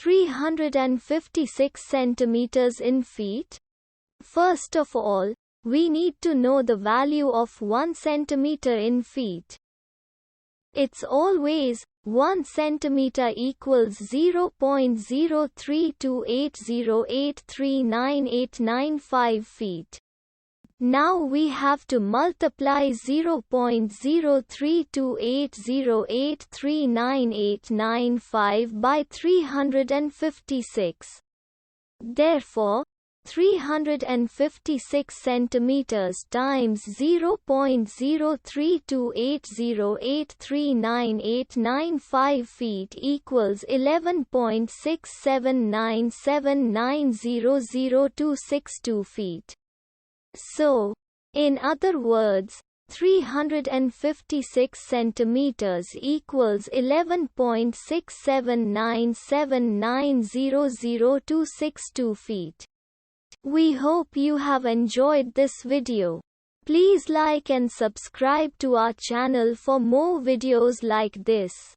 356 centimeters in feet? First of all, we need to know the value of 1 centimeter in feet. It's always 1 centimeter equals 0.03280839895 feet. Now we have to multiply 0.03280839895 by 356. Therefore, 356 centimeters times 0.03280839895 feet equals 11.67979000262 feet. So, in other words, 356 centimeters equals 11.67979000262 feet. We hope you have enjoyed this video. Please like and subscribe to our channel for more videos like this.